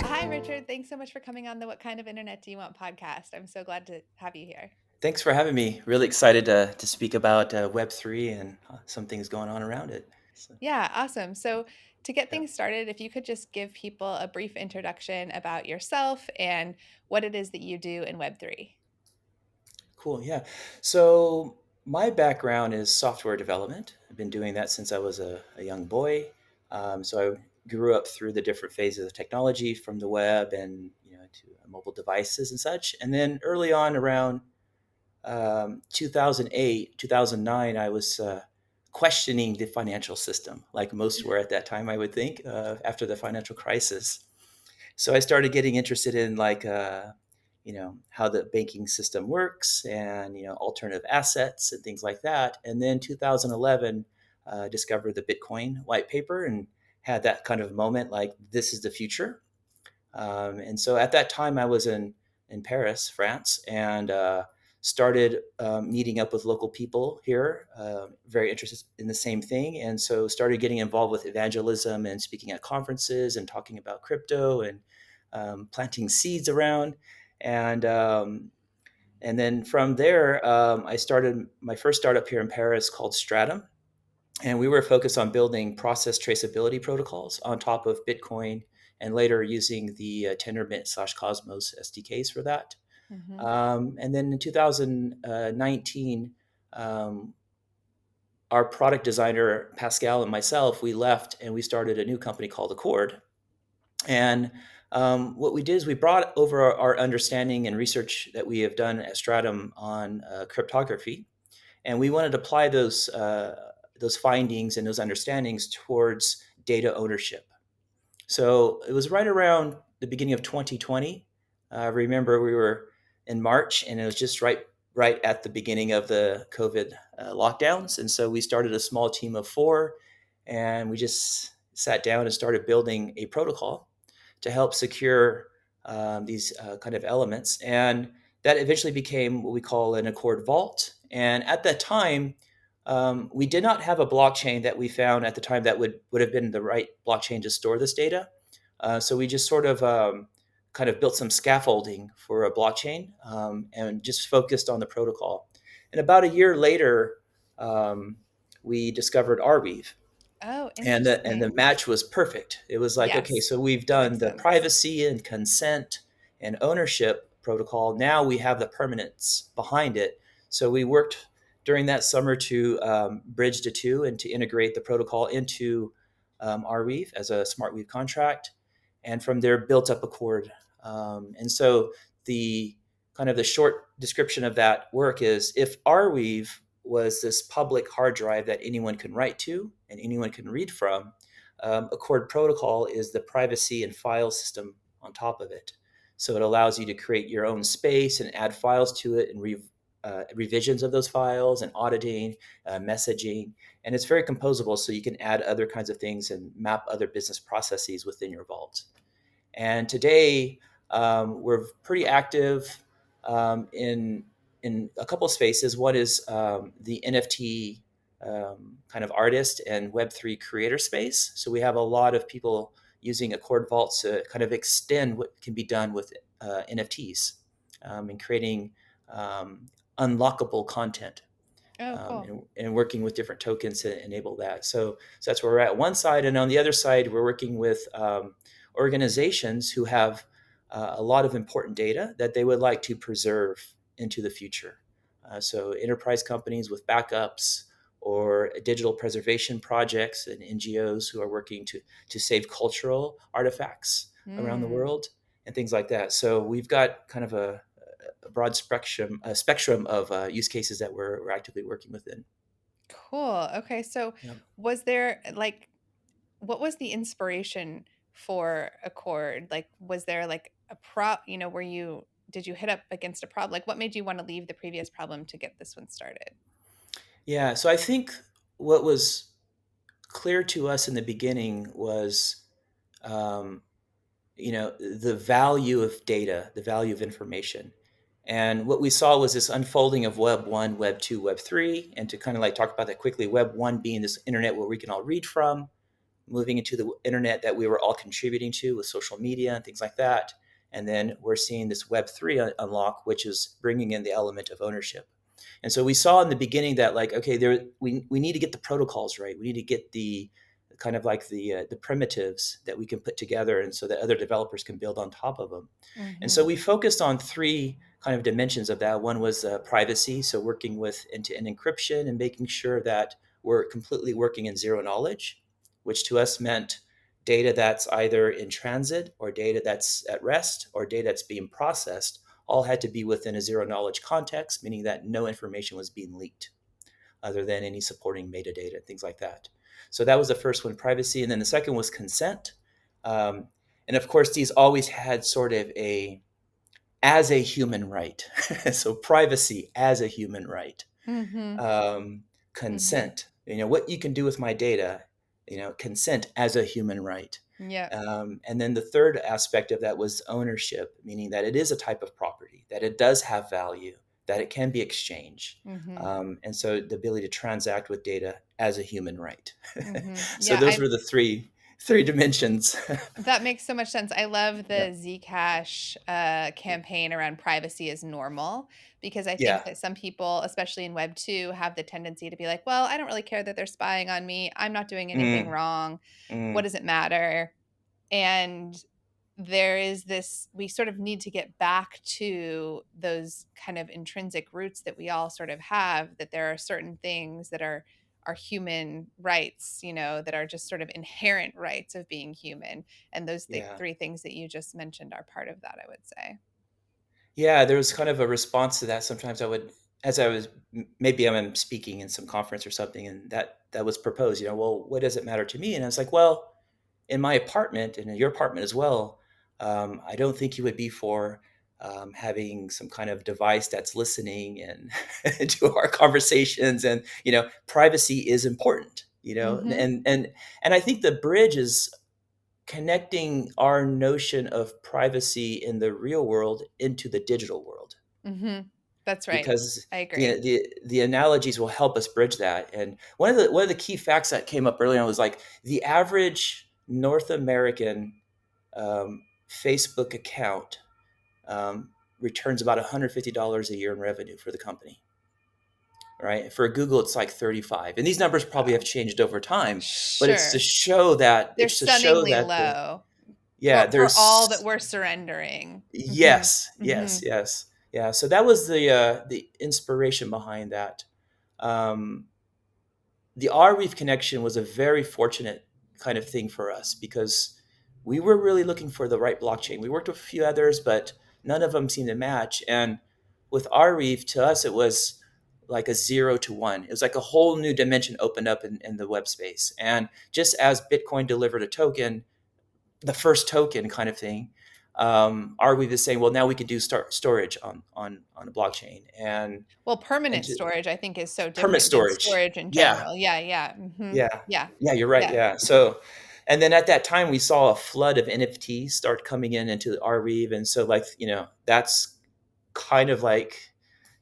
Hi, Richard. Thanks so much for coming on the What Kind of Internet Do You Want podcast. I'm so glad to have you here. Thanks for having me. Really excited to speak about Web3 and some things going on around it. So, Yeah, awesome. So, to get yeah, things started, if you could just give people a brief introduction about yourself and what it is that you do in Web3. cool. Yeah. So, my background is software development. I've been doing that since I was a young boy. So, I grew up through the different phases of technology from the web and to mobile devices and such. And then early on, around 2008, 2009, I was questioning the financial system, like most were at that time, I would think, after the financial crisis. So I started getting interested in how the banking system works and, alternative assets and things like that. And then 2011, discovered the Bitcoin white paper and had that kind of moment like, this is the future. And so at that time, I was in Paris, France, and started meeting up with local people here, very interested in the same thing. And so started getting involved with evangelism and speaking at conferences and talking about crypto and planting seeds around. And and then from there, I started my first startup here in Paris called Stratum, and we were focused on building process traceability protocols on top of Bitcoin, and later using the Tendermint slash Cosmos SDKs for that. Hmm. And then in 2019, um, our product designer Pascal and myself, we left and we started a new company called Accord. And what we did is we brought over our understanding and research that we have done at Stratum on cryptography, and we wanted to apply those findings and those understandings towards data ownership. So it was right around the beginning of 2020. I remember we were in March, and it was just right at the beginning of the COVID lockdowns, and so we started a small team of four, and we just sat down and started building a protocol to help secure these kind of elements. And that eventually became what we call an Accord Vault. And at that time, we did not have a blockchain that we found at the time that would have been the right blockchain to store this data. So we just sort of kind of built some scaffolding for a blockchain and just focused on the protocol. And about a year later, um, we discovered Arweave, Oh, and the interesting. match was perfect. It was like, okay, Yes, so we've that done makes the sense. privacy and consent and ownership protocol. Now we have the permanence behind it. So we worked during that summer to bridge the two and to integrate the protocol into Arweave as a SmartWeave contract, and from there built up Accord. And so the kind of the short description of that work is, if Arweave was this public hard drive that anyone can write to and anyone can read from, Accord Protocol is the privacy and file system on top of it. So it allows you to create your own space and add files to it, and revisions of those files and auditing, messaging. And it's very composable, so you can add other kinds of things and map other business processes within your vault. And today, we're pretty active in a couple of spaces. One is the NFT kind of artist and Web3 creator space. So we have a lot of people using Accord Vaults to kind of extend what can be done with NFTs and creating um, unlockable content. Oh, cool. And working with different tokens to enable that. So that's where we're at one side, and on the other side, we're working with organizations who have a lot of important data that they would like to preserve into the future. So enterprise companies with backups, or digital preservation projects and NGOs who are working to save cultural artifacts around the Mm, world and things like that. So we've got kind of a broad spectrum of use cases that we're actively working within. cool. Okay, so Yeah. was there what was the inspiration for Accord? Like, was there like a were did you hit up against a problem? Like, what made you want to leave the previous problem to get this one started? Yeah. So I think what was clear to us in the beginning was, um, the value of data, the value of information. And what we saw was this unfolding of Web 1, Web 2, Web 3. And to kind of like talk about that quickly, Web 1 being this internet where we can all read from, moving into the internet that we were all contributing to with social media and things like that. And then we're seeing this Web3 unlock, which is bringing in the element of ownership. And so we saw in the beginning that like, okay, we need to get the protocols right. We need to get the kind of like the primitives that we can put together, and so that other developers can build on top of them. And so Mm-hmm. we focused on three kind of dimensions of that. One was privacy, so working with end-to-end encryption and making sure that we're completely working in zero knowledge, which to us meant data that's either in transit or data that's at rest or data that's being processed all had to be within a zero knowledge context, meaning that no information was being leaked other than any supporting metadata, things like that. So that was the first one, privacy. And then the second was consent. Um, and of course, these always had sort of as a human right. So privacy as a human right. Mm-hmm. um, Mm-hmm. Consent, what you can do with my data, consent as a human right. Yeah. And then the third aspect of that was ownership, meaning that it is a type of property, that it does have value, that it can be exchanged. Mm-hmm. And so the ability to transact with data as a human right. Mm-hmm. So Yeah. those were the three dimensions. That makes so much sense. I love Yeah. the Zcash campaign around privacy is normal, because I think Yeah. that some people, especially in Web 2, have the tendency to be like, well, I don't really care that they're spying on me. I'm not doing anything Mm, wrong. What mm, does it matter? And there is this, we sort of need to get back to those kind of intrinsic roots that we all sort of have, that there are certain things that are human rights, that are just sort of inherent rights of being human. And those yeah. three things that you just mentioned are part of that, I would say. Yeah, there was kind of a response to that. Sometimes I would, as I was, maybe I'm speaking in some conference or something, and that was proposed. Well, what does it matter to me? And I was like, well, in my apartment and in your apartment as well, I don't think you would be for having some kind of device that's listening and to our conversations. And privacy is important. Mm-hmm. And I think the bridge is connecting our notion of privacy in the real world into the digital world, Mm-hmm. That's right. because I agree. the analogies will help us bridge that. And one of the key facts that came up early on was like the average North American Facebook account returns about $150 a year in revenue for the company. Right, for Google it's like 35, and these numbers probably have Wow. changed over time, but it's to Sure. show that They're stunningly low yeah, for all that there's we're surrendering. Mm-hmm. yes, Mm-hmm. yes, yes, yeah. So that was the inspiration behind that. Um, the Arweave connection was a very fortunate kind of thing for us because we were really looking for the right blockchain. We worked with a few others, but none of them seemed to match. And with Arweave, to us, it was like a 0 to 1. It was like a whole new dimension opened up in the web space. And just as Bitcoin delivered a token, the first token kind of thing, Arweave is saying, well, now we can do storage on a blockchain Well, and permanent to, storage, I think, is so permit different than storage. storage in Yeah, general. Yeah, yeah. Mhm. yeah, Yeah, yeah. You're right. yeah. Yeah. So, and then at that time, we saw a flood of NFTs start coming into Arweave, and so like that's kind of like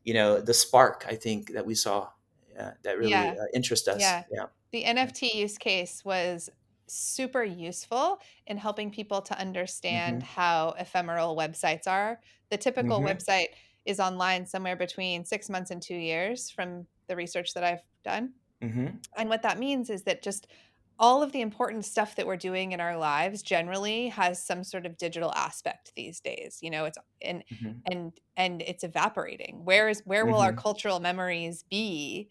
the spark I think that we saw that really Yeah, interest us. yeah. Yeah. The Yeah. NFT use case was super useful in helping people to Mm-hmm. understand how ephemeral websites are. The typical Mm-hmm. website is online somewhere between 6 months and 2 years from the research that I've done. Mm-hmm. And what that means is that just all of the important stuff that we're doing in our lives generally has some sort of digital aspect these days. It's Mm-hmm. and it's evaporating. Where will our Mm-hmm. cultural memories be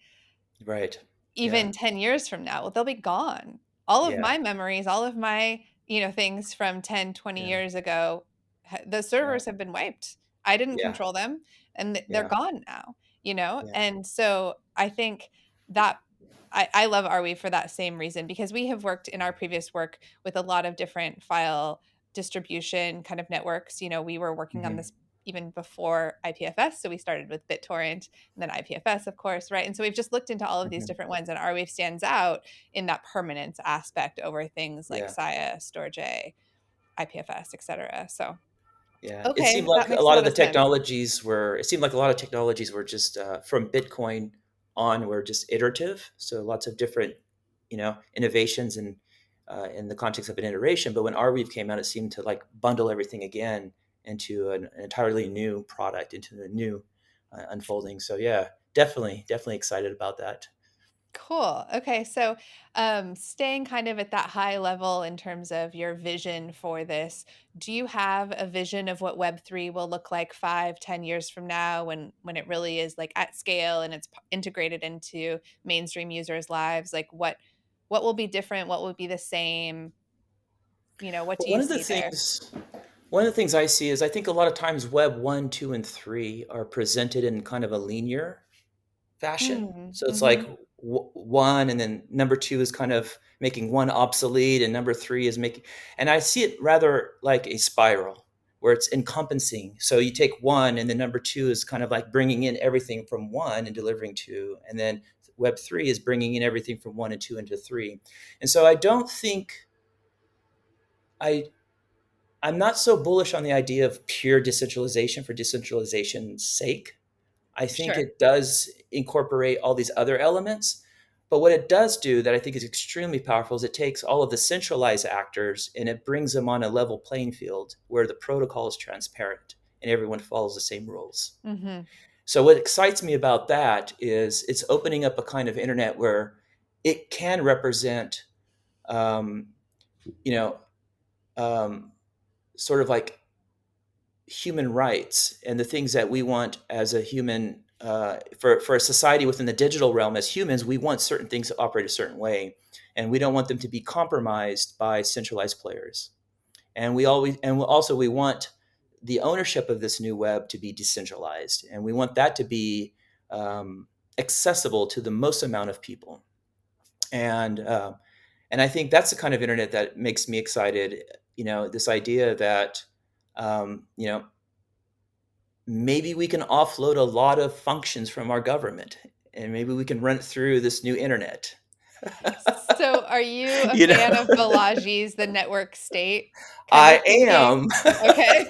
Right. Yeah. even 10 years from now? Well, they'll be gone. All of Yeah. my memories, all of my, things from 10, 20 Yeah. years ago, the Yeah. servers have been wiped. I didn't Yeah. control them, and they're Yeah. gone now. Yeah. And so I think that I love Arweave for that same reason, because we have worked in our previous work with a lot of different file distribution kind of networks. We were working on Mm-hmm. this even before IPFS. So we started with BitTorrent and then IPFS, of course, right? And so we've just looked into all of these Mm-hmm. different ones, and Arweave stands out in that permanence aspect over things like Yeah. Sia, Storj, IPFS, et cetera. So Yeah, it seemed Okay, like that a makes a lot of lot the of sense. technologies were. It seemed like a lot of technologies were just from Bitcoin on were just iterative. So lots of different, innovations and in the context of an iteration. But when Arweave came out, it seemed to like bundle everything again into an entirely new product, into a new unfolding. So yeah, definitely excited about that. Cool. Okay. So, staying kind of at that high level in terms of your vision for this, do you have a vision of what Web3 will look like 5, 10 years from now when it really is like at scale and it's integrated into mainstream users' lives? Like what will be different? What will be the same? What But do you see there? one of the things I see is I think a lot of times Web 1, 2, and 3 are presented in kind of a linear fashion. Mm, So it's like mm-hmm. one, and then number two is kind of making one obsolete, and number three is making, and I see it rather like a spiral where it's encompassing. So you take one, and then number two is kind of like bringing in everything from one and delivering two, and then Web three is bringing in everything from one and two into three. And so I don't think I I'm not so bullish on the idea of pure decentralization for decentralization's sake. I think Sure. it does incorporate all these other elements. But what it does do that I think is extremely powerful is it takes all of the centralized actors and it brings them on a level playing field where the protocol is transparent and everyone follows the same rules. Mm-hmm. So what excites me about that is it's opening up a kind of internet where it can represent, um, you know, um, sort of like human rights and the things that we want as a human for a society within the digital realm. As humans, we want certain things to operate a certain way, and we don't want them to be compromised by centralized players. And we want the ownership of this new web to be decentralized, and we want that to be accessible to the most amount of people. And um, and I think that's the kind of internet that makes me excited. This idea that um, you know maybe we can offload a lot of functions from our government, and maybe we can run it through this new internet. So, are you a you fan know of Balaji's The Network State kind of I thinking? am. Okay.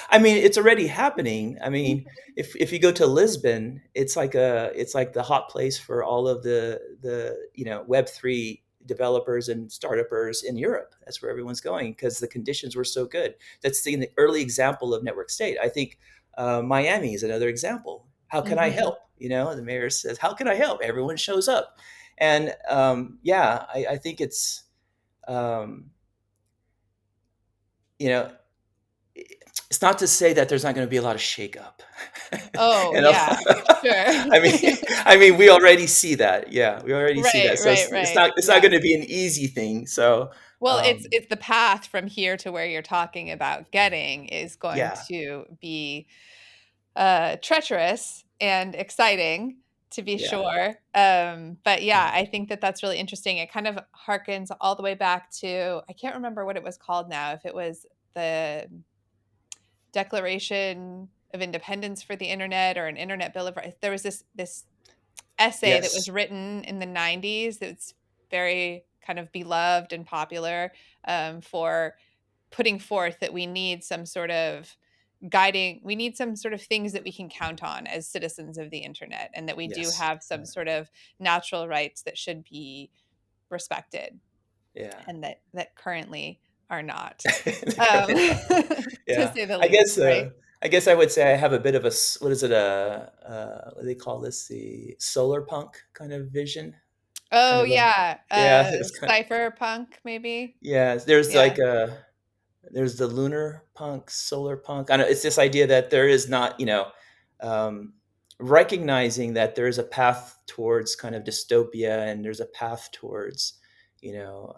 I mean, it's already happening. I mean, if you go to Lisbon, it's like the hot place for all of the Web3 developers and startupers in Europe. That's where everyone's going because the conditions were so good. That's the early example of network state. I think Miami is another example. How can I Mhm. help? The mayor says, "How can I help?" Everyone shows up, and yeah, I think um, you know it's not to say that there's not going to be a lot of shakeup. Oh, and yeah. Sure. I mean, I mean, we already see that. Yeah, we already see Right, that. So right, it's right. not Yeah. going to be an easy thing. So Well, um, it's the path from here to where you're talking about getting is going yeah, to be, treacherous and exciting, to be yeah, sure. But yeah, yeah. I think that that's really interesting. It kind of harkens all the way back to I can't remember what it was called now, if it was the Declaration of Independence for the Internet or an Internet Bill of Rights. There was this essay that was Yes, written in the 90s that's very kind of beloved and popular, for putting forth that we need some sort of things that we can count on as citizens of the internet, and that we do yes, have some sort of natural rights that should be respected, yeah. and that currently are not, um, to Yeah, say the I least, guess right? I guess I would say I have a bit of what is it, what do they call this, the solar punk kind of vision, kind Oh, of a, yeah, yeah, it's kind cypherpunk, maybe? yeah, there's Yeah. like a there's the lunar punk, solar punk. I know it's this idea that there is not, um, recognizing that there is a path towards kind of dystopia and there's a path towards, you know,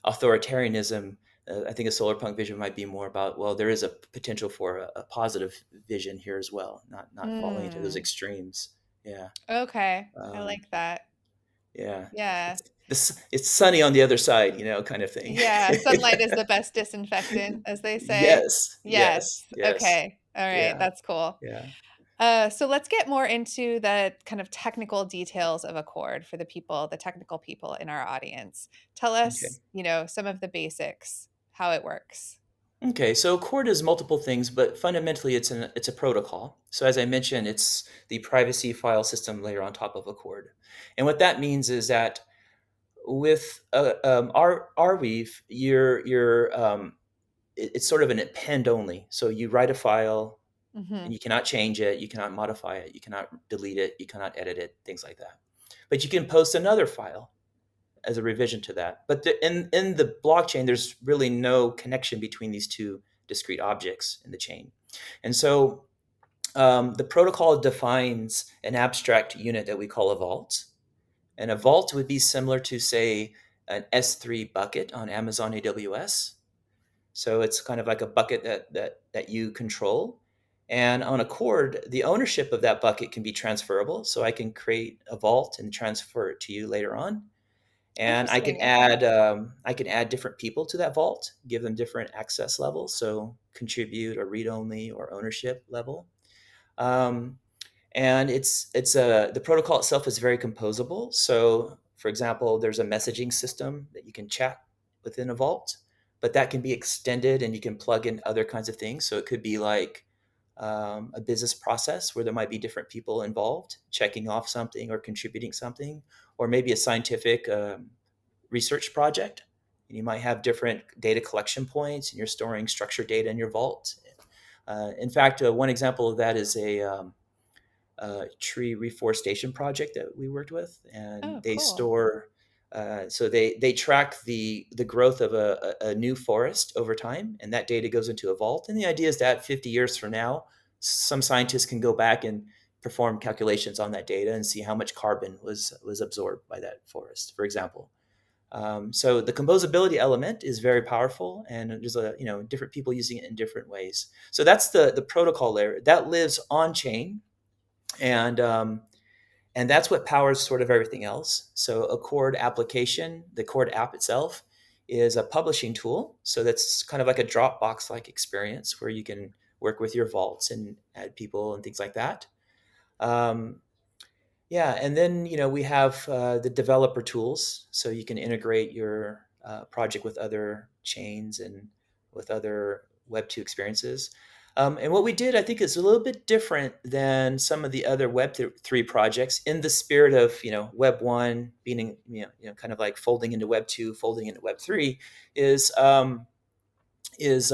authoritarianism. I think a solar punk vision might be more about, well, there is a potential for a positive vision here as well, not falling into those Mm, extremes. Yeah, okay, I um, like that. yeah. Yeah. It's sunny on the other side, kind of thing. Yeah, sunlight is the best disinfectant, as they say. Yes, Yes, yes, yes. okay, alright, Yeah, that's cool. yeah. So let's get more into the kind of technical details of Accord for the technical people in our audience. Tell Okay. us, some of the basics, how it works. Okay, so Accord is multiple things, but fundamentally it's a protocol. So as I mentioned, it's the privacy file system layer on top of Accord. And what that means is that with Arweave, it's sort of an append only. So you write a file Hmm. and you cannot change it, you cannot modify it, you cannot delete it, you cannot edit it, things like that. But you can post another file as a revision to that. But in the blockchain, there's really no connection between these two discrete objects in the chain. And so the protocol defines an abstract unit that we call a vault. And a vault would be similar to, say, an S3 bucket on Amazon AWS. So it's kind of like a bucket that you control. And on Accord, the ownership of that bucket can be transferable. So I can create a vault and transfer it to you later on. And Interesting. Okay. I can add different people to that vault, give them different access levels, so contribute or read only or ownership level. Um, and the protocol itself is very composable. So, for example, there's a messaging system that you can chat within a vault, but that can be extended and you can plug in other kinds of things. So it could be like a business process where there might be different people involved, checking off something or contributing something, or maybe a scientific research project. And you might have different data collection points, and you're storing structured data in your vault. In fact, one example of that is a tree reforestation project that we worked with, and Oh, they cool. store. So they track the growth of a new forest over time, and that data goes into a vault. And the idea is that 50 years from now, some scientists can go back and perform calculations on that data and see how much carbon was absorbed by that forest, for example. So the composability element is very powerful, and there's different people using it in different ways. So that's the protocol layer that lives on chain, and and that's what powers sort of everything else. So Accord application, the Accord app itself, is a publishing tool. So that's kind of like a Dropbox like experience where you can work with your vaults and add people and things like that. Um, yeah, and then we have the developer tools, so you can integrate your project with other chains and with other Web2 experiences. And what we did, I think, is a little bit different than some of the other Web3 projects in the spirit of Web1 being kind of like folding into Web2, folding into Web3, is is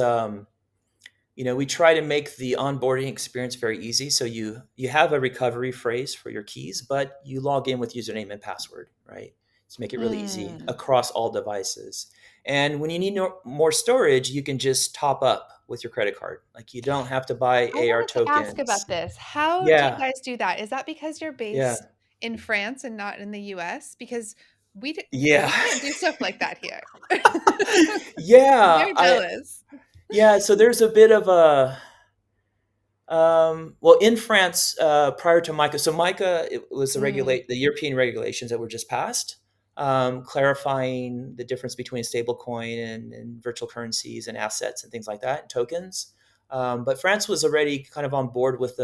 we try to make the onboarding experience very easy. So you have a recovery phrase for your keys, but you log in with username and password, right? To make it really easy Mm. across all devices. And when you need more storage, you can just top up with your credit card. Like you don't have to buy I AR wanted to ask tokens. about this. How do you Yeah, guys do that? Is that because you're yeah, based in France and not in the US? Because yeah, we can't do stuff like that here. I'm yeah. very I jealous. Yeah. So there's a bit of a well, in France, prior to MiCA, so MiCA it was Mm. the European regulations that were just passed, clarifying the difference between stablecoin and virtual currencies and assets and things like that, and tokens. But France was already kind of on board with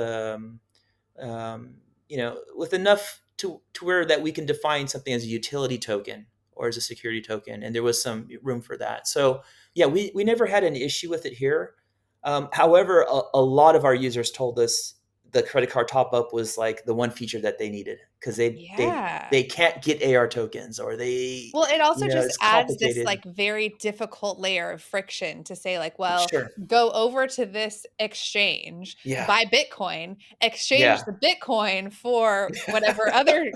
with enough to where that we can define something as a utility token or as a security token, and there was some room for that. So yeah, we never had an issue with it here. However, a lot of our users told us the credit card top up was like the one feature that they needed because Yeah. they can't get AR tokens, or Well, it also just it's adds this, complicated. like, very difficult layer of friction to say, like, "Well, Sure. go over to this exchange, Yeah. buy Bitcoin, exchange Yeah. the Bitcoin for whatever other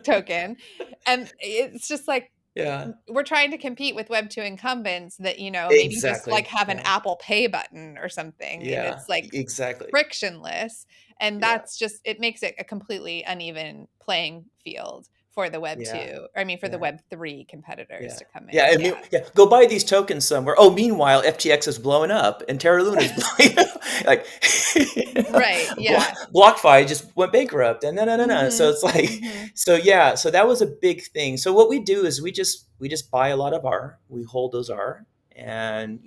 token," and it's just like, Yeah. we're trying to compete with Web2 incumbents that, maybe just, like, Exactly. have an Yeah. Apple Pay button or something, and Yeah. it's, like, Exactly. frictionless, and Yeah. that's just it makes it a completely uneven playing field for the Web Yeah. 2 I mean, for the Yeah. Web 3 competitors Yeah. to come Yeah, in, I yeah. mean, yeah, go buy these tokens somewhere. Oh, meanwhile, FTX is blowing up and Terra Luna is blowing up. Like, Right, yeah. BlockFi just went bankrupt, and no. So Mhm, it's like, mhm. so yeah, so that was a big thing. So what we do is we just buy a lot of R, we hold those R, and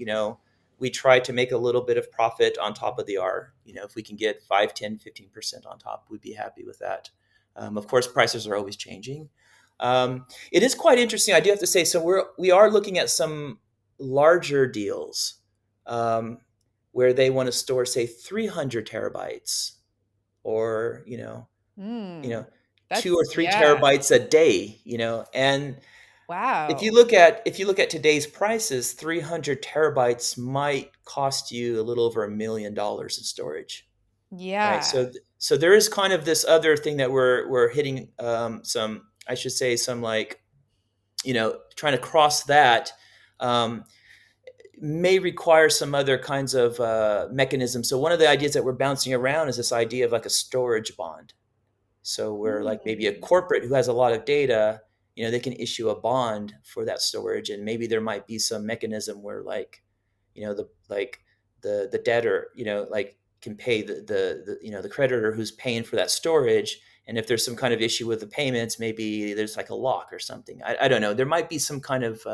we try to make a little bit of profit on top of the R. If we can get 5, 10, 15% on top, we'd be happy with that. Of course, prices are always changing. It is quite interesting. I do have to say, so we are looking at some larger deals um, where they want to store, say, 300 terabytes, or you know, Mm. 2 or 3 Yeah. terabytes a day. And Wow. if you look at today's prices, 300 terabytes might cost you a little over $1 million in storage, right? Yeah. So there is kind of this other thing that we're hitting, some, I should say, some, like, trying to cross that. Um, may require some other kinds of mechanisms. So one of the ideas that we're bouncing around is this idea of like a storage bond. So where, like, maybe a Mm. corporate who has a lot of data, they can issue a bond for that storage, and maybe there might be some mechanism where, like, the debtor, like, can pay the creditor who's paying for that storage. And if there's some kind of issue with the payments, maybe there's like a lock or something. I don't know. There might be some kind of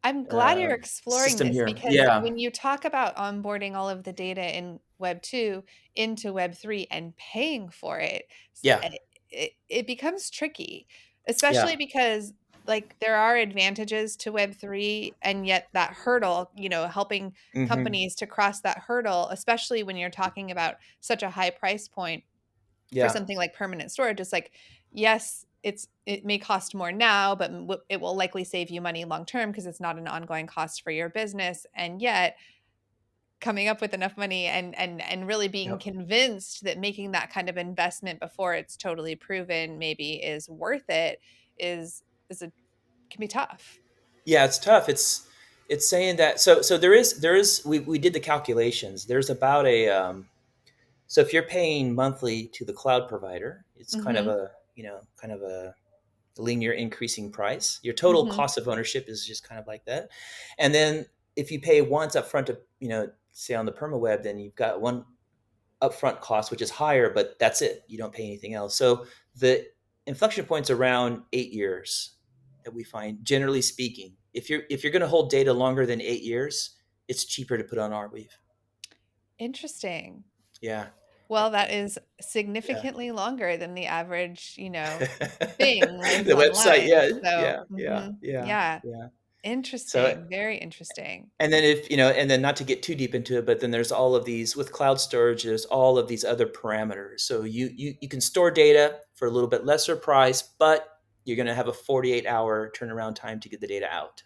I'm glad you're exploring system this here. because Yeah, when you talk about onboarding all of the data in Web 2 into Web 3 and paying for it, yeah, it becomes tricky, yeah. especially because like there are advantages to Web 3 and yet that hurdle, helping Hmm. companies to cross that hurdle, especially when you're talking about such a high price point for Yeah. something like permanent storage. It's like, yes, it may cost more now, but it will likely save you money long term because it's not an ongoing cost for your business. And yet, coming up with enough money and really being Yep. convinced that making that kind of investment before it's totally proven maybe is worth it is a can be tough. Yeah, it's tough. It's saying that, so there is we did the calculations. There's about a so if you're paying monthly to the cloud provider, it's kind of Mm-hmm. a, kind of a linear increasing price. Your total Mm-hmm. cost of ownership is just kind of like that. And then if you pay once up front to, say on the PermaWeb, then you've got one upfront cost, which is higher, but that's it. You don't pay anything else. So the inflection point's around 8 years that we find, generally speaking. If you're going to hold data longer than 8 years, it's cheaper to put on Arweave. Interesting. Yeah, Well, that is yeah. significantly longer than the average, thing lives The website, online. yeah, So, yeah, yeah, yeah, yeah, yeah. So, interesting, very interesting. and then, and then, not to get too deep into it, but then there's all of these with cloud storage. There's all of these other parameters. So you can store data for a little bit lesser price, but you're going to have a 48-hour turnaround time to get the data out,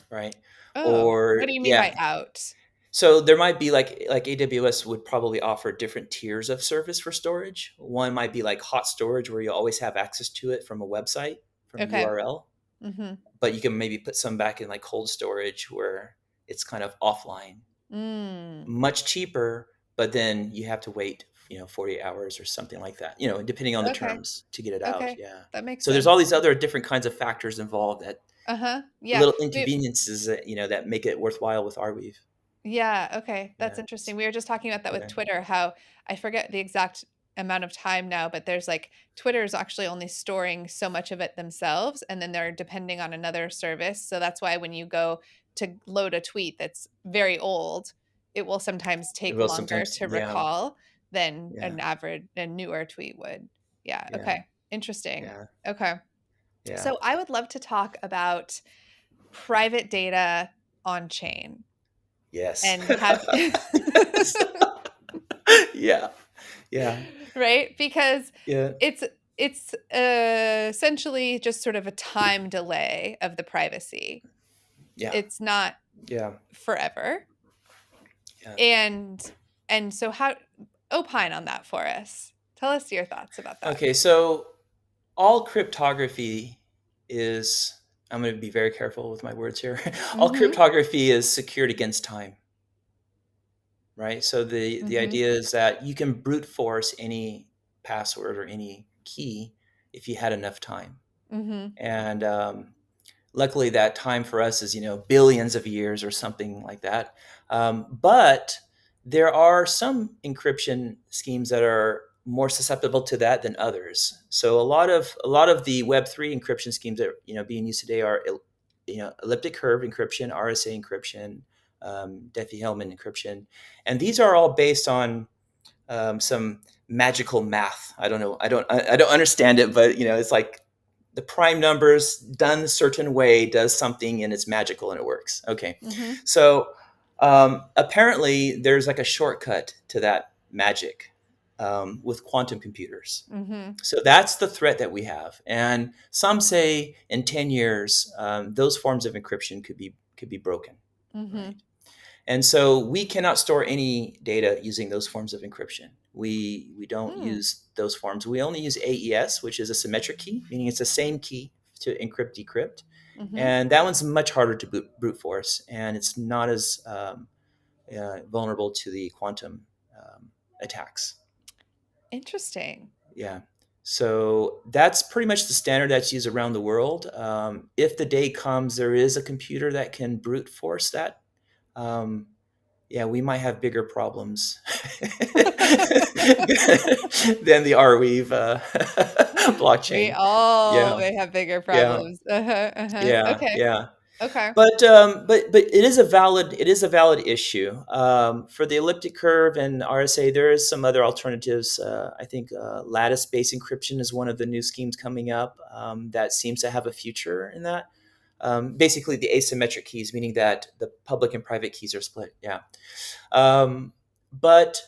right? Oh, what Or, do you mean by yeah. out? So there might be, like AWS would probably offer different tiers of service for storage. One might be like hot storage, where you always have access to it from a website, from a Okay. URL. Mm-hmm. But you can maybe put some back in like cold storage, where it's kind of offline, Mm. much cheaper, but then you have to wait, 48 hours or something like that, depending on the Okay. terms to get it out. Okay. Yeah. That makes So there's all sense. these other different kinds of factors involved, that Uh-huh. Yeah. little We inconveniences that, that make it worthwhile with Arweave. Yeah, okay. That's Yeah. interesting. We were just talking about that with Yeah. Twitter, how I forget the exact amount of time now, but there's like Twitter is actually only storing so much of it themselves, and then they're depending on another service. So that's why when you go to load a tweet that's very old, it will sometimes take Well, longer sometimes, to yeah, recall than yeah, a newer tweet would. Yeah, yeah, okay. Interesting. yeah, Okay. yeah. So I would love to talk about private data on chain Yes. and have Yes. Yeah, yeah, right? Because yeah, it's essentially just sort of a time delay of the privacy. yeah, It's not yeah, forever. yeah. And so how opine on that for us. Tell us your thoughts about that. Okay, so all cryptography is, I'm going to be very careful with my words here. All Mhm. cryptography is secured against time, right? So the Mhm. idea is that you can brute force any password or any key if you had enough time. Mhm. And luckily, that time for us is, billions of years or something like that. But there are some encryption schemes that are more susceptible to that than others. So a lot of the Web3 encryption schemes that, being used today are, elliptic curve encryption, RSA encryption, Diffie-Hellman encryption, and these are all based on some magical math. I don't know. I don't understand it, but, it's like the prime numbers done a certain way does something and it's magical and it works. Okay. Mm-hmm. So apparently there's like a shortcut to that magic with quantum computers. Mm-hmm. So that's the threat that we have. And some say in 10 years, those forms of encryption could be broken, Mm-hmm. right? And so we cannot store any data using those forms of encryption. We don't Mm. use those forms. We only use AES, which is a symmetric key, meaning it's the same key to encrypt decrypt. Mm-hmm. And that one's much harder to brute force, and it's not as vulnerable to the quantum attacks. Interesting. Yeah. So that's pretty much the standard that's used around the world. If the day comes, there is a computer that can brute force that. Um, yeah, we might have bigger problems than the Arweave We blockchain. all Yeah, may have bigger yeah, problems. Uh-huh, uh-huh. yeah, Okay. yeah. Okay. But it is a valid issue for the elliptic curve and RSA. There is some other alternatives. I think lattice based encryption is one of the new schemes coming up that seems to have a future in that. Basically, the asymmetric keys, meaning that the public and private keys are split. Yeah, but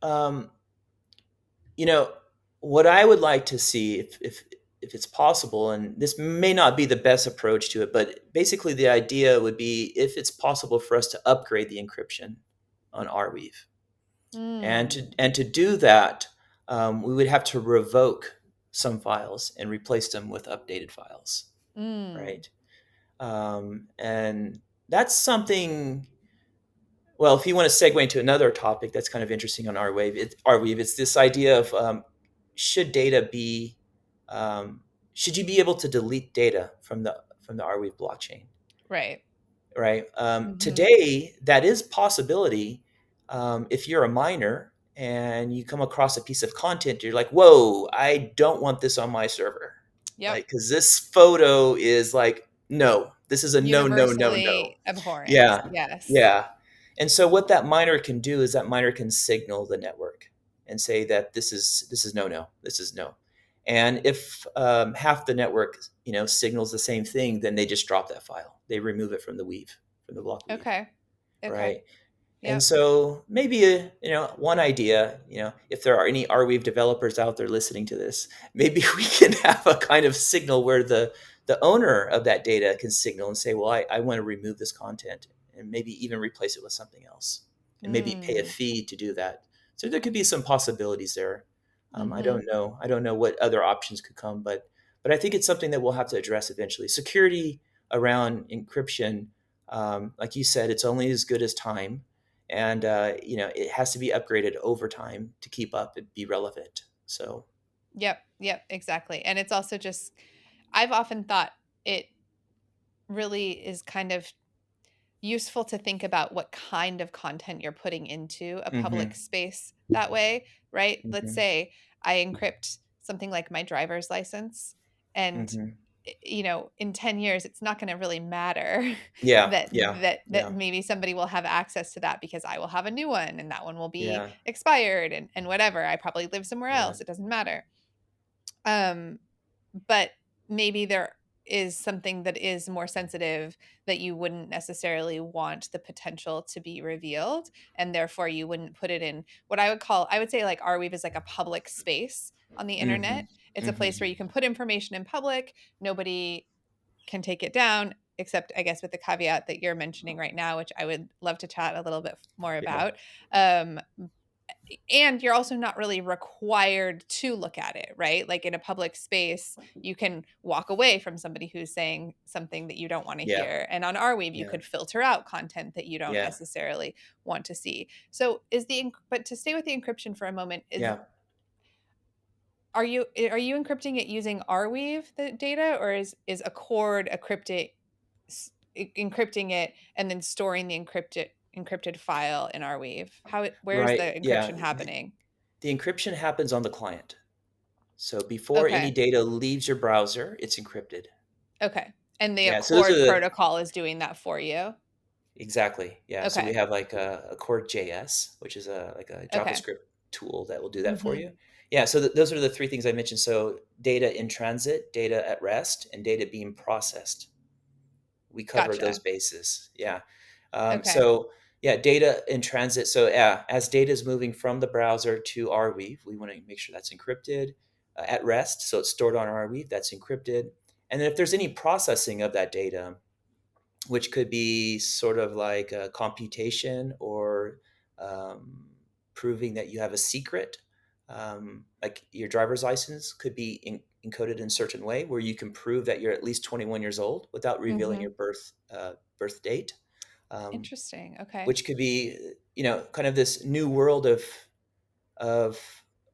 um, you know what I would like to see if it's possible, and this may not be the best approach to it, but basically the idea would be if it's possible for us to upgrade the encryption on Arweave, Mm. and to do that, we would have to revoke some files and replace them with updated files, Mm. right? And that's something. Well, if you want to segue into another topic that's kind of interesting on Arweave, it's this idea of should data be should you be able to delete data from the Arweave blockchain, Right. right? Mm-hmm. Today, that is possibility. If you're a miner and you come across a piece of content, you're like, "Whoa, I don't want this on my server," Yep. like because this photo is like, no, this is a no, no, no, no. Universally abhorrent. Yeah, Yes. yeah. And so what that miner can do is that miner can signal the network and say that this is no, no, this is no. And if half the network signals the same thing, then they just drop that file. They remove it from the weave, from the block weave, Okay. Okay. right? And Yep. so maybe one idea, if there are any Arweave developers out there listening to this, maybe we can have a kind of signal where the owner of that data can signal and say, well, I want to remove this content and maybe even replace it with something else and maybe pay a Mm. fee to do that. So there could be some possibilities there. I Mm-hmm. don't know. I don't know what other options could come, but I think it's something that we'll have to address eventually. Security around encryption, like you said, it's only as good as time, and it has to be upgraded over time to keep up and be relevant. So Yep. Yep. Exactly. And it's also just, I've often thought it really is kind of useful to think about what kind of content you're putting into a public hmm space that way, right? Let's hmm say I encrypt something like my driver's license, and hmm in 10 years it's not going to really matter yeah, that yeah, that yeah, maybe somebody will have access to that because I will have a new one and that one will be yeah, expired, and whatever. I probably live somewhere yeah, else. It doesn't matter. Um but maybe there is something that is more sensitive that you wouldn't necessarily want the potential to be revealed, and therefore you wouldn't put it in what I would say like Arweave is like a public space on the hmm internet. It's a place hmm where you can put information in public. Nobody can take it down, except I guess with the caveat that you're mentioning right now, which I would love to chat a little bit more yeah, about. um and you're also not really required to look at it, right? Like in a public space, you can walk away from somebody who's saying something that you don't want to yeah, hear. And on Arweave, you yeah, could filter out content that you don't yeah, necessarily want to see. So but to stay with the encryption for a moment, yeah. are you encrypting it using Arweave, the data, or is Accord encrypting it and then storing the encrypted file in Arweave? Where's the Right. Yeah. encryption happening? The encryption happens on the client. So before any Okay. data leaves your browser, it's encrypted. Okay. And the Yeah. So those are Accord the protocol is doing that for you. exactly. Yeah. So we Okay. have like a Core JS, which is a like a Okay. JavaScript tool that will do that for Mhm. you. Yeah, so those are the three things I mentioned. So data in transit, data at rest, and data being processed. We cover those Gotcha. bases. Yeah. Okay. So yeah, data in transit. So yeah, as data is moving from the browser to Arweave, we want to make sure that's encrypted at rest. So it's stored on Arweave, that's encrypted. And then if there's any processing of that data, which could be sort of like a computation or um, proving that you have a secret. Like your driver's license could be encoded in a certain way where you can prove that you're at least 21 years old without revealing Mm-hmm. your birth date, um, Interesting. Okay. which could be kind of this new world of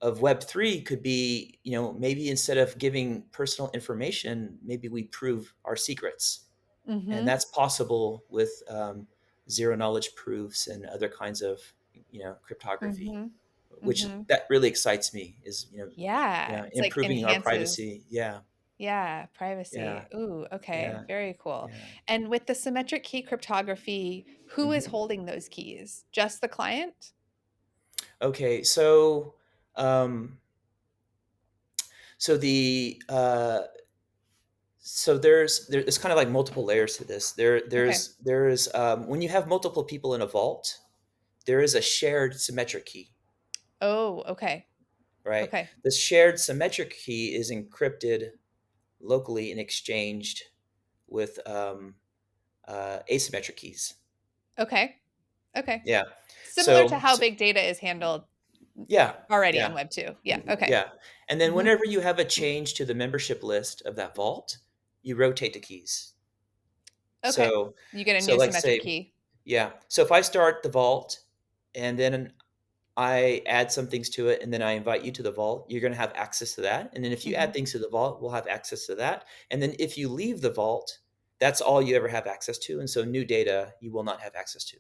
Web3 could be maybe instead of giving personal information, maybe we prove our secrets, and Mm-hmm. that's possible with zero knowledge proofs and other kinds of cryptography, Mm-hmm. which Mm-hmm. that really excites me is Yeah. It's like improving our enhances. privacy. Yeah, Yeah, privacy. yeah, Ooh, okay. yeah, Very cool. yeah. And with the symmetric key cryptography, who is Hmm. holding those keys? Just the client? Okay, so um, so the so there's kind of like multiple layers to this. Okay. There's when you have multiple people in a vault, there is a shared symmetric key, Oh, okay. right? Okay. This shared symmetric key is encrypted locally and exchanged with asymmetric keys. Okay. Okay. Yeah. Similar to So, how big data is handled yeah, already in yeah, Web 2. Yeah. Okay. yeah. And then Hmm. whenever you have a change to the membership list of that vault, you rotate the keys. Okay. So, You get a so new like symmetric say, key. yeah. So if I start the vault and then I add some things to it and then I invite you to the vault, you're going to have access to that. And then if you Hmm. add things to the vault, we'll have access to that. And then if you leave the vault, that's all you ever have access to. And so new data you will not have access to.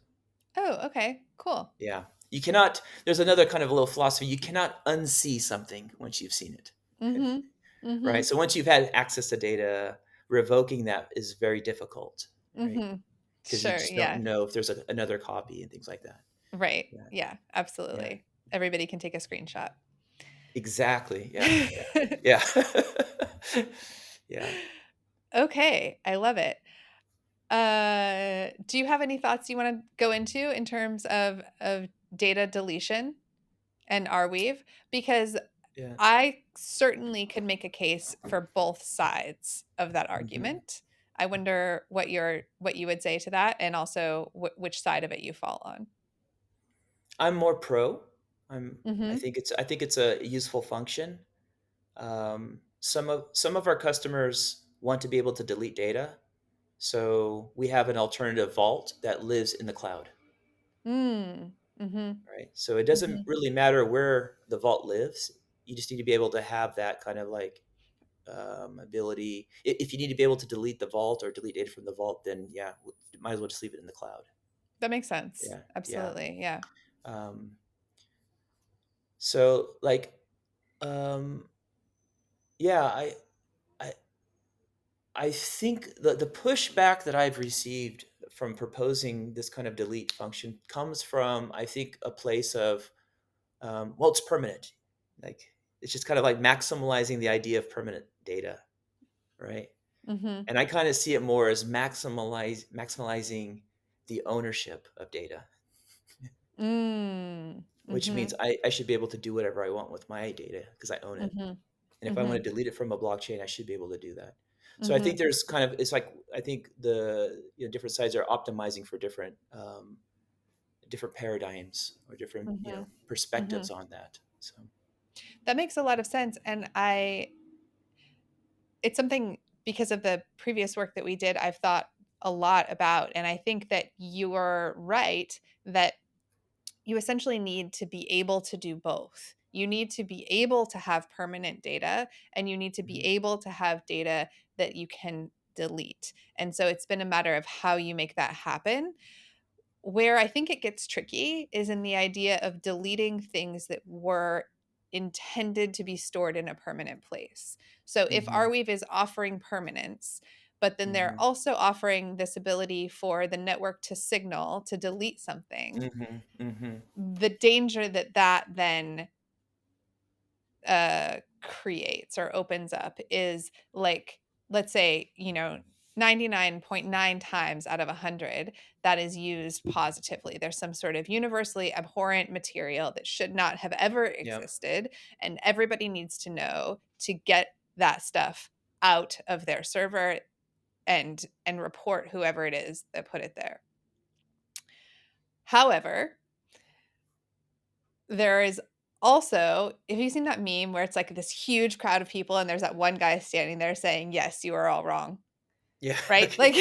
Oh, okay. Cool. Yeah. You cannot, there's another kind of little philosophy. You cannot unsee something once you've seen it, Hmm. Hmm. right? So once you've had access to data, revoking that is very difficult, right? Hmm. Because you Sure. just don't Yeah. know if there's another copy and things like that. Right. Yeah. Yeah. Yeah. Absolutely. Everybody can take a screenshot. Exactly. Yeah. Yeah. Yeah. Yeah. Okay, I love it. Do you have any thoughts you want to go into in terms of data deletion and Arweave? Because Yeah. I certainly could make a case for both sides of that Hmm. argument. I wonder what you would say to that, and also which side of it you fall on. I'm more pro. Mm-hmm. I think it's a useful function. Some of our customers want to be able to delete data, so we have an alternative vault that lives in the cloud, Mm. Mm-hmm. right? So it doesn't Mm-hmm. really matter where the vault lives. You just need to be able to have that kind of like ability. If you need to be able to delete the vault or delete data from the vault, then yeah, might as well just leave it in the cloud. That makes sense. Yeah, yeah. Absolutely. Yeah. Um, so like, um, yeah, I, I think the pushback that I've received from proposing this kind of delete function comes from, I think, a place of, well, it's permanent. Like, it's just kind of like maximalizing the idea of permanent data, right? Mm-hmm. And I kind of see it more as maximalizing the ownership of data, Mm. which Mm-hmm. means I should be able to do whatever I want with my data because I own it. Mm-hmm. And if I want Mm-hmm. to delete it from a blockchain, I should be able to do that. So I Mm-hmm. think there's kind of it's like I think the different sides are optimizing for different paradigms or different Mm-hmm. Mm-hmm. perspectives on that. So That makes a lot of sense. And it's something because of the previous work that we did, I've thought a lot about. And I think that you are right that you essentially need to be able to do both. You need to be able to have permanent data and you need to be mhm, able to have data that you can delete. And so it's been a matter of how you make that happen. Where I think it gets tricky is in the idea of deleting things that were intended to be stored in a permanent place. So if mhm, Arweave is offering permanence, but then they're mhm, also offering this ability for the network to signal to delete something, mhm, mhm. the danger that then creates or opens up is like, let's say, 99.9 times out of 100 that is used positively. There's some sort of universally abhorrent material that should not have ever Yeah. existed, and everybody needs to know to get that stuff out of their server and report whoever it is that put it there. However, there is also, have you seen that meme where it's like this huge crowd of people and there's that one guy standing there saying, "Yes, you are all wrong." Yeah. Right? Like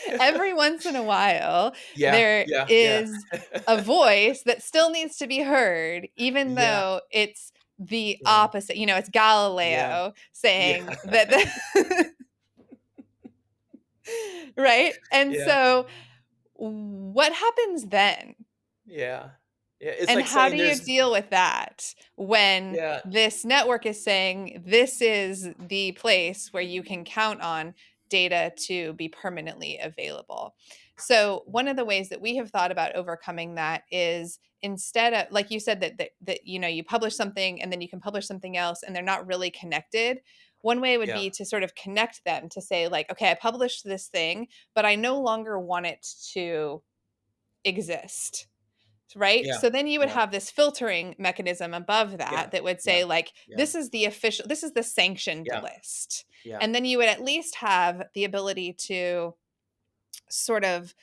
every once in a while, Yeah. there Yeah. Yeah. is a voice that still needs to be heard, even Yeah. though it's the Yeah. opposite. It's Yeah. Galileo Yeah. saying that right? And Yeah. so what happens then? Yeah. Yeah. It's And like how saying do you there's, deal with that when yeah. this network is saying this is the place where you can count on data to be permanently available? So, one of the ways that we have thought about overcoming that is, instead of, like you said, that you publish something and then you can publish something else and they're not really connected. One way would Yeah. be to sort of connect them, to say, like, okay, I published this thing, but I no longer want it to exist, right? Yeah. So then you would Yeah. have this filtering mechanism above Yeah. that that would Yeah. say, like, Yeah. this is the official, this is the sanctioned Yeah. list. Yeah. And then you would at least have the ability to sort of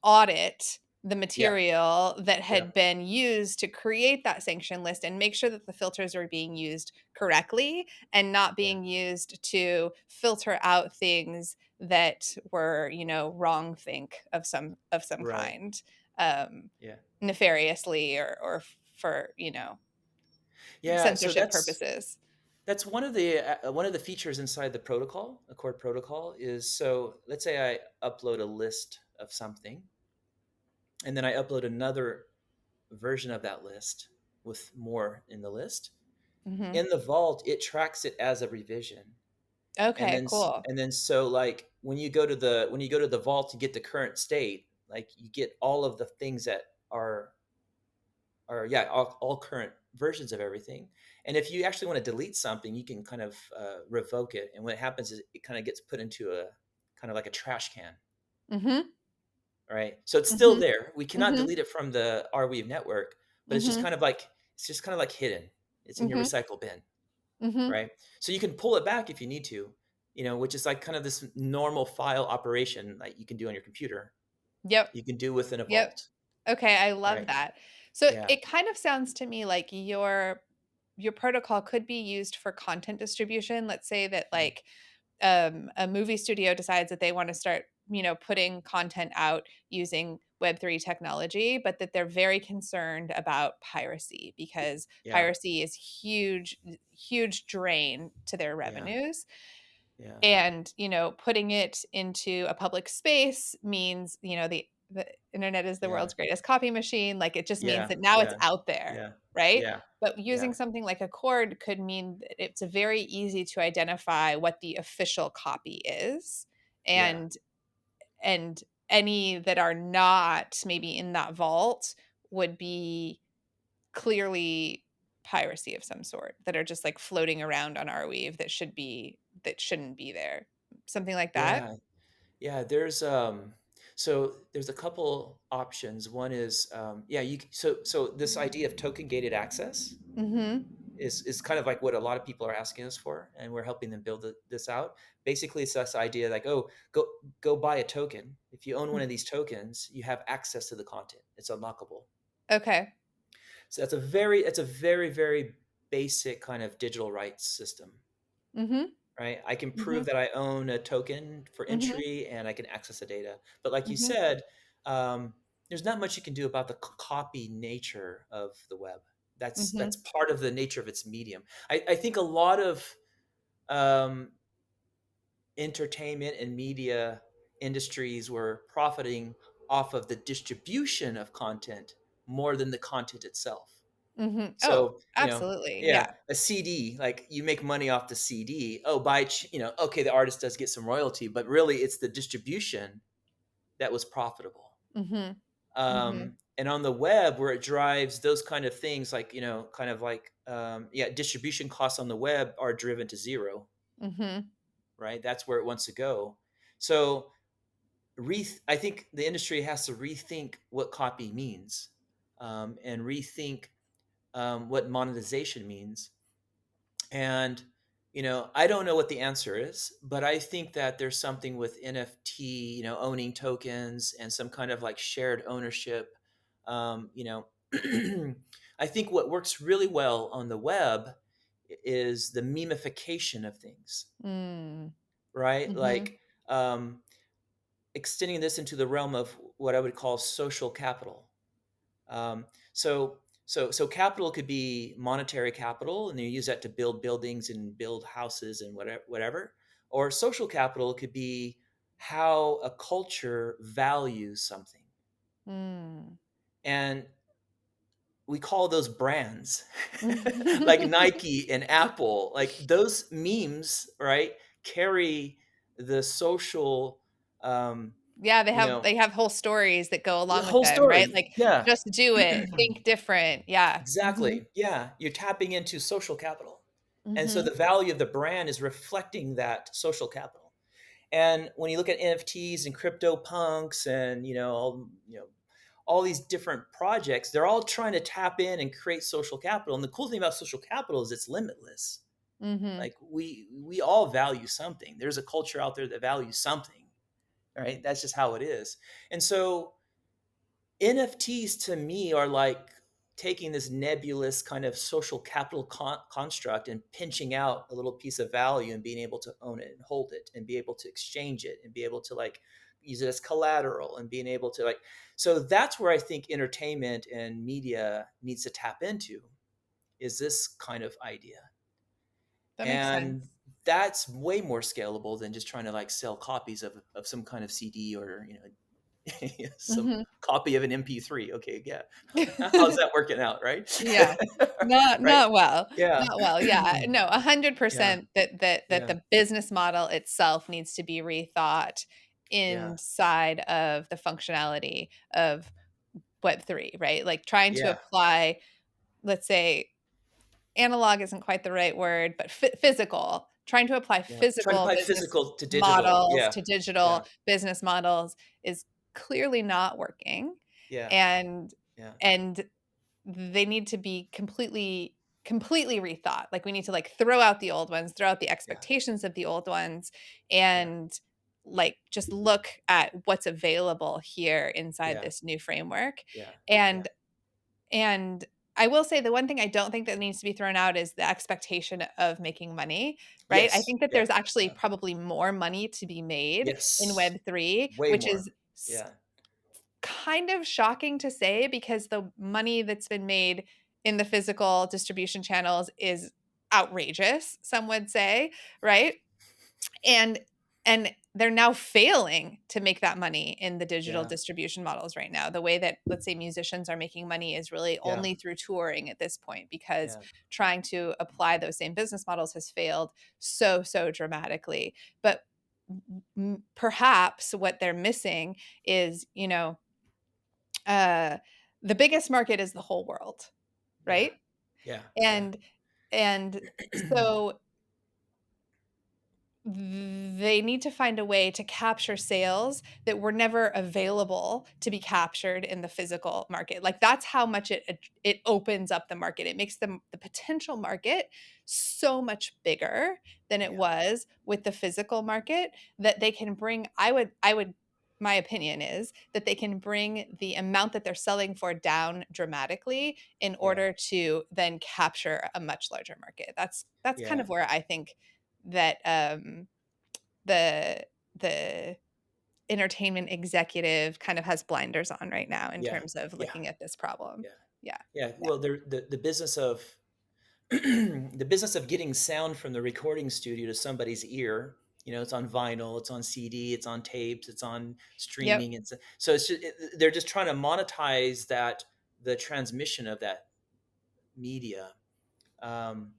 audit the Yeah. material that Yeah. had been used to create that sanction list and make sure that the filters are being used correctly and not Yeah. being used to filter out things that were, wrong think of some Right. kind, um, Yeah. nefariously or for, Yeah. So censorship purposes. that's one of the features inside the protocol, Accord protocol, is, so let's say I upload a list of something, and then I upload another version of that list with more in the list. Hmm. In the vault, it tracks it as a revision. And Okay, then cool. so, like, when you go to the vault to get the current state, like, you get all of the things that are, yeah, all current versions of everything. And if you actually want to delete something, you can kind of revoke it. And what happens is it kind of gets put into a kind of like a trash can, Hmm. right? So it's still Hmm. there. We cannot Hmm. delete it from the Arweave network, but Hmm. it's just kind of like hidden. It's in your Hmm. recycle bin, Hmm. right? So you can pull it back if you need to, which is like kind of this normal file operation that you can do on your computer. Yep. You can do within a Yep. vault, Okay, I love right? that. So Yeah. it kind of sounds to me like your protocol could be used for content distribution. Let's say that, Yeah. like, a movie studio decides that they want to start, putting content out using Web3 technology, but that they're very concerned about piracy because Yeah. piracy is huge drain to their Yeah. revenues. Yeah. And, putting it into a public space means, the internet is the Yeah. world's greatest copy machine. Like, it just means Yeah. that now it's Yeah. out there, Yeah. right? Yeah. But Yeah. using something like a cord could mean that it's very easy to identify what the official copy is. Yeah. And any that are not maybe in that vault would be clearly piracy of some sort, that are just like floating around on Arweave that shouldn't be there. Something like that? Yeah. Yeah. There's a couple options. One is, yeah, so this idea of token gated access Mhm. is kind of like what a lot of people are asking us for, and we're helping them build this out. Basically, it's this idea like, oh, go buy a token. If you own one Mm. of these tokens, you have access to the content. It's unlockable. Okay. So it's a very, very basic kind of digital rights system, Mhm. right? I can prove Mhm. that I own a token for Mhm. entry, and I can access the data. But like you Mhm. said, um, there's not much you can do about the copy nature of the web. That's Mhm. part of the nature of its medium. I think a lot of um, entertainment and media industries were profiting off of the distribution of content more than the content itself. Mhm. Oh, So, absolutely. yeah, Yeah. a CD, like, you make money off the CD. Oh, okay, the artist does get some royalty, but really it's the distribution that was profitable. Mhm. Um, Mhm. And on the web, where it drives those kind of things, like, kind of like, yeah, distribution costs on the web are driven to zero, Mhm. right? That's where it wants to go. So I think the industry has to rethink what copy means, and rethink what monetization means. And I don't know what the answer is, but I think that there's something with NFT, owning tokens and some kind of like shared ownership. Um, you know, I think what works really well on the web is the memification of things, Mm. right? Mhm. Like, extending this into the realm of what I would call social capital. Um, so capital could be monetary capital, and you use that to build buildings and build houses and whatever. Or social capital could be how a culture values something, Mm. and we call those brands, like Nike and Apple. Like those memes, right? Carry the social, um, Yeah, you know, they have whole stories that go the along with whole them, right? story. Like, Yeah. "Just do it, think different." Yeah. Mhm. Exactly. Yeah. You're tapping into social capital. And so Mhm. the value of the brand is reflecting that social capital. And when you look at NFTs and crypto punks and, all these different projects, they're all trying to tap in and create social capital. And the cool thing about social capital is it's limitless. Mhm. Like we all value something. There's a culture out there that values something, right? That's just how it is. And so NFTs to me are like taking this nebulous kind of social capital construct and pinching out a little piece of value and being able to own it and hold it and be able to exchange it and be able to like use it as collateral and being able to like, so that's where I think entertainment and media needs to tap into, is this kind of idea. That makes And sense. that's way more scalable than just trying to like sell copies of some kind of CD or some Mhm. copy of an MP3. Okay, yeah. How's that working out, right? Yeah. Not Right? not well. Yeah. Not well, yeah. No, Yeah. 100% that Yeah. the business model itself needs to be rethought Yeah. inside of the functionality of Web3, right? Like, trying to Yeah. apply, let's say, analog isn't quite the right word, but physical, trying to apply Yeah. Trying to physical apply business physical to digital. models Yeah. to Yeah. digital business models is clearly not working, Yeah. and Yeah. and they need to be completely rethought. Like, we need to, like, throw out the old ones, throw out the Yeah. expectations of the old ones, Yeah. and, like, just look at what's available here inside Yeah. this new framework. Yeah. Yeah. And and I will say the one thing I don't think that needs to be thrown out is the expectation of making money, right? I Yes. think that Yeah. there's actually Yeah. probably more money to be made in Yes. Web3, Way which more. is Yeah. kind of shocking to say because the money that's been made in the physical distribution channels is outrageous, some would say, right? And and they're now failing to make that money in the digital Yeah. distribution models right now. The way that, let's say, musicians are making money is really Yeah. only through touring at this point, because Yeah. trying to apply those same business models has failed so dramatically. But perhaps what they're missing is, uh, the biggest market is the whole world, Yeah. right? Yeah. Yeah. And and so they need to find a way to capture sales that were never available to be captured in the physical market. Like, that's how much it opens up the market. It makes the potential market so much bigger than it Yeah. was with the physical market, that they can bring, I would my opinion is that they can bring the amount that they're selling for down dramatically in Yeah. order to then capture a much larger market. That's kind Yeah. of where I think that the the entertainment executive kind of has blinders on right now in Yeah. terms of Yeah. looking at this problem. Yeah. Yeah. Yeah. Yeah. Well, the business of the business of getting sound from the recording studio to somebody's ear, it's on vinyl, it's on CD, it's on tapes, it's on Yep. streaming. So it's just, they're just trying to monetize the transmission of that media, um,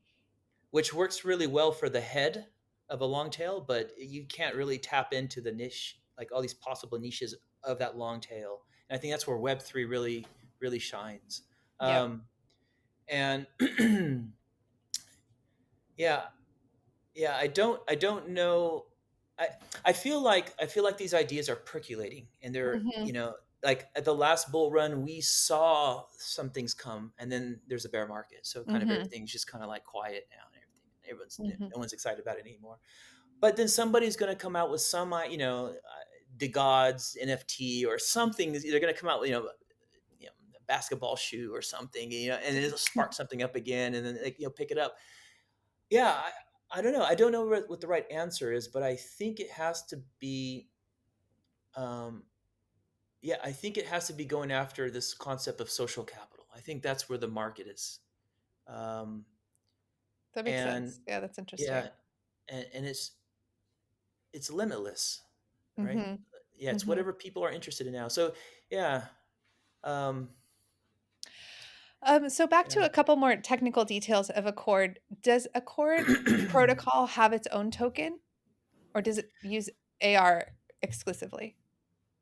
which works really well for the head of a long tail, but you can't really tap into the niche, like all these possible niches of that long tail. And I think that's where Web3 really really shines. Yep. Um, and yeah, yeah, I don't know. I I feel like these ideas are percolating, and they're, Mhm. like at the last bull run, we saw some things come, and then there's a bear market, so kind of Mhm. everything's just kind of like quiet now, and everything. Mhm. No one's excited about it anymore. But then somebody's going to come out with some, the gods NFT or something. They're going to come out with, a basketball shoe or something, and it'll spark something up again, and then like, pick it up. Yeah, I don't know. I don't know what the right answer is, but I think it has to be. Um, yeah, I think it has to be going after this concept of social capital. I think that's where the market is, um, That makes and sense. Yeah, that's interesting. yeah, and it's limitless, right? Mhm. Yeah, it's Mhm. whatever people are interested in now. So yeah, um, So back to yeah. a couple more technical details of Accord. Does Accord protocol have its own token, or does it use AR exclusively?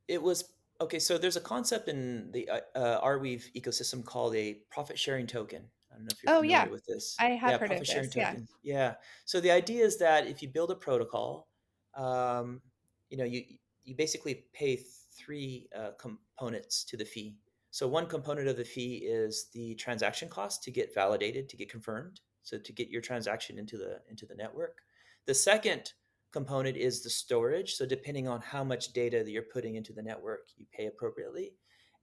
It was okay. So there's a concept in the Arweave ecosystem called a profit sharing token. I don't know if you're Oh, familiar yeah. with this. I Yeah, have heard of profit sharing this, yeah. tokens. Yeah. So the idea is that if you build a protocol, um, you basically pay three components to the fee. So one component of the fee is the transaction cost to get validated, to get confirmed, so to get your transaction into the network. The second component is the storage. So depending on how much data that you're putting into the network, you pay appropriately.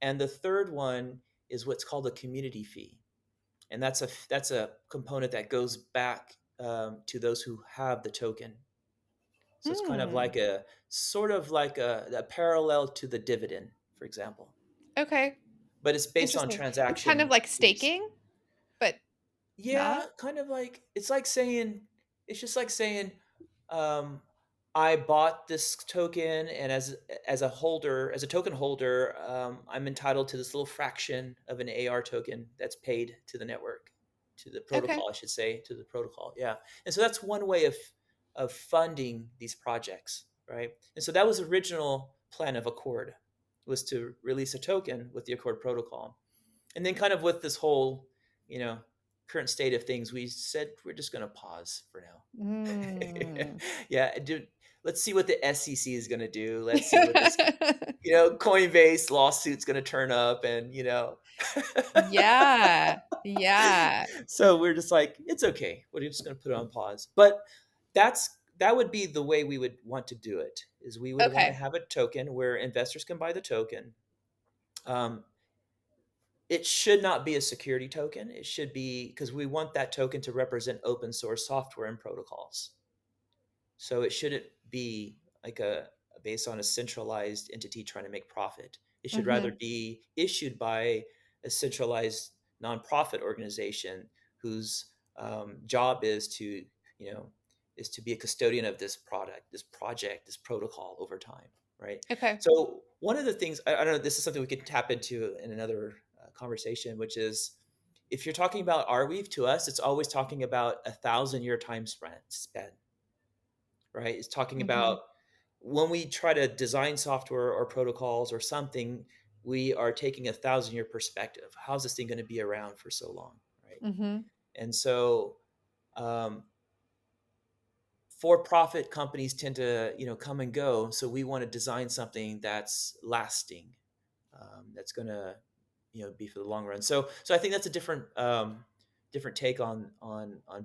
And the third one is what's called a community fee, and that's a component that goes back to those who have the token. So it's kind of Hmm. like a sort of like a parallel to the dividend, for example, Okay. but it's based on Interesting. It's kind of transaction like fees. staking, but not? Yeah, kind of like it's like saying it's just like saying, um, I bought this token, and as a holder, as a token holder, I'm entitled to this little fraction of an AR token that's paid to the network, to the Okay. protocol, I should say, to the protocol. Yeah, and so that's one way of funding these projects, right? And so that was the original plan of Accord, was to release a token with the Accord protocol, and then kind of with this whole, you know current state of things, we said we're just going to pause for now. Mm. Yeah, dude, let's see what the SEC is going to do. Let's see what this, Coinbase lawsuit's going to turn up, and Yeah. Yeah. so we're just like, it's okay, we're just going to put it on pause. But that would be the way we would want to do it, is we would want to Okay. have a token where investors can buy the token. um, it should not be a security token. It should be, because we want that token to represent open source software and protocols. So it shouldn't be like based on a centralized entity trying to make profit. It should rather Mhm. be issued by a centralized nonprofit organization whose job you know, is to be a custodian of this product, this project, this protocol over time, right? Okay. So one of the things, I don't know, this is something we could tap into in another conversation, which is, if you're talking about Arweave, to us, it's always talking about 1,000-year time span, right? It's talking Mhm. about when we try to design software or protocols or something, we are taking 1,000-year perspective. How's this thing going to be around for so long, right? Mhm. And so, um, for-profit companies tend to, come and go. So we want to design something that's lasting, that's going to, be for the long run. So I think that's a different take on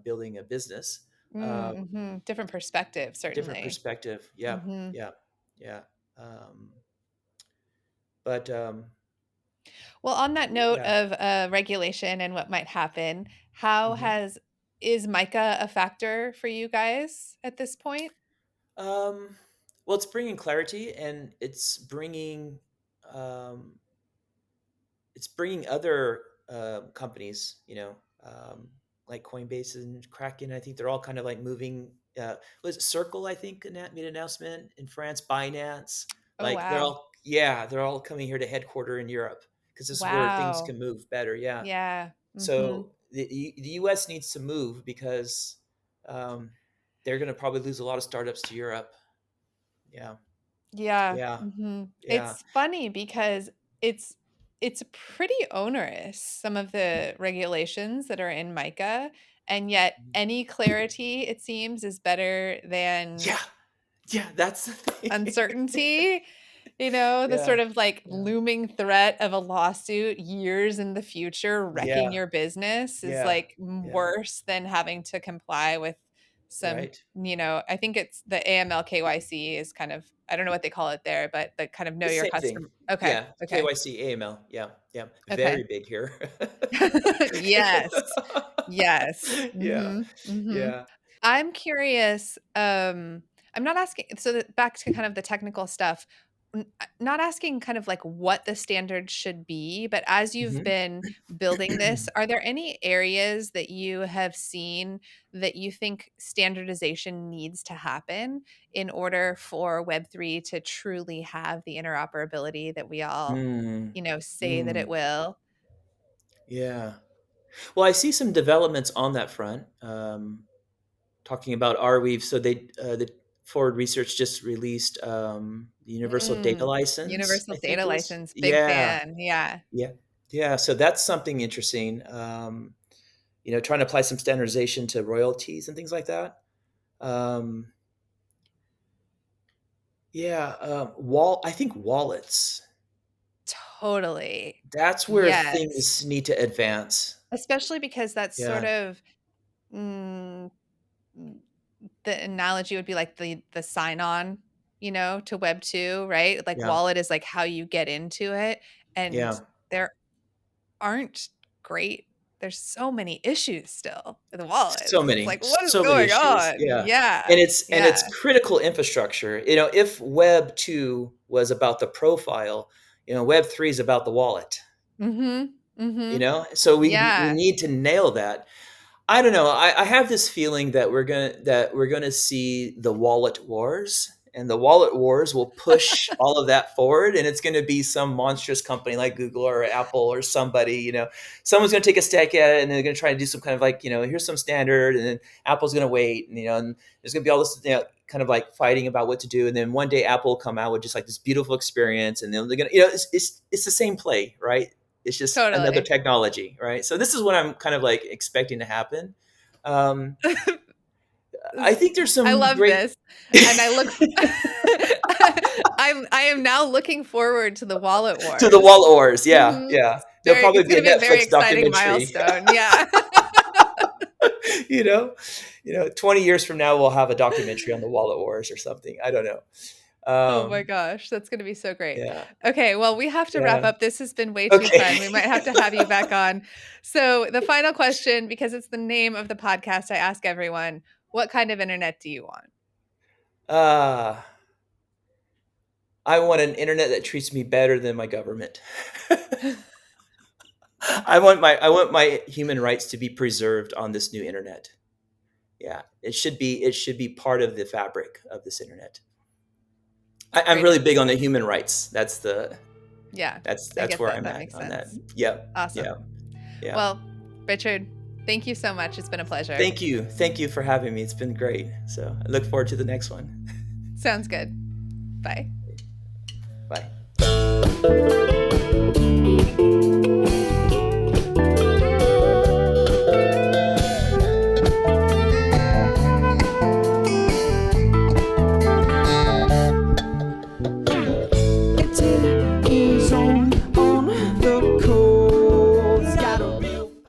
building a business. Um, Mhm. Different perspective, Different certainly. perspective. Yeah, Mhm. yeah, yeah. Um, but Well, on that note yeah. of, regulation and what might happen, how Hmm. has is MiCA a factor for you guys at this point? Um, well, it's bringing clarity, and um, it's bringing other companies, like Coinbase and Kraken. I think they're all kind of like moving. Was it Circle? I think made an announcement in France. Binance, Oh, like wow. they're all coming here to headquarter in Europe, because this is where things Wow. can move better. Yeah. Yeah. Mhm. So the U.S. needs to move, because um, they're going to probably lose a lot of startups to Europe. Yeah, Yeah. yeah, Mhm. yeah. It's funny because it's it's pretty onerous, some of the regulations that are in MiCA, and yet any clarity, it seems, is better than Yeah, yeah, that's the thing. uncertainty. The Yeah, sort of like yeah, looming threat of a lawsuit years in the future wrecking yeah, your business is yeah, like yeah. worse than having to comply with some, Right. I think it's the AML KYC is kind of, I don't know what they call it there, but the kind of know The your same thing. customer. Okay. Yeah, Okay. KYC, AML. Yeah, yeah. Okay. Very big here. Yes. Yes. Yeah, Mhm. Mhm. yeah. I'm curious, I'm not asking, so that back to kind of the technical stuff, not asking kind of like what the standards should be, but as you've Mhm. been building this, are there any areas that you have seen that you think standardization needs to happen in order for Web3 to truly have the interoperability that we all, Mm, say that it mm, will? yeah. Well, I see some developments on that front. Talking about Arweave, so the Forward Research just released the Universal Data Mm, License, universal I think data it was. license, big Yeah, fan. Yeah. yeah, yeah. So that's something interesting. Trying to apply some standardization to royalties and things like that. Um, yeah, I think wallets. Totally. That's where Yes. things need to advance. Especially because that's sort Yeah, of, mm, the analogy would be like the sign on, to Web 2, right? Like yeah, wallet is like how you get into it. And yeah. there aren't great, there's so many issues still with the wallets. It's like, what is So many going issues. on? Yeah. Yeah. And it's Yeah. critical infrastructure. If Web 2 was about the profile, Web 3 is about the wallet, Mm-hmm. Mm-hmm. So we Yeah. need to nail that. I don't know. I have this feeling that we're gonna see the wallet wars, and the wallet wars will push all of that forward, and it's gonna be some monstrous company like Google or Apple or somebody. Someone's gonna take a stake at it, and they're gonna try to do some kind of like, here's some standard, and then Apple's gonna wait, and there's gonna be all this, kind of like fighting about what to do, and then one day Apple will come out with just like this beautiful experience, and then they're gonna, it's the same play, right? It's just another Totally. technology, right? So this is what I'm kind of like expecting to happen. Um, I think there's I some love great this, and I look I am now looking forward to the wallet to the wars. wallet wars. Yeah, Mhm. yeah. There'll probably It's be a gonna be a very Netflix exciting documentary. milestone, yeah. you know, 20 years from now, we'll have a documentary on the wallet wars or something. I don't know. Oh my Um, gosh, that's gonna be so great. yeah, Okay, well, we have to wrap yeah. up. This has been way too fun. We Okay. might have to have you back on. So, the final question, because it's the name of the podcast, I ask everyone, what kind of internet do you want? uh, I want an internet that treats me better than my government. I want my human rights to be preserved on this new internet. Yeah, it should be part of the fabric of this internet. I'm Great really big on answer. the human rights. That's the Yeah, that's I that's get where that. I'm That at makes on that. sense. Yep, yeah, Awesome. yeah. Well, Richard, thank you so much. It's been a pleasure. Thank you for having me. It's been great. So I look forward to the next one. Sounds good. Bye. Bye.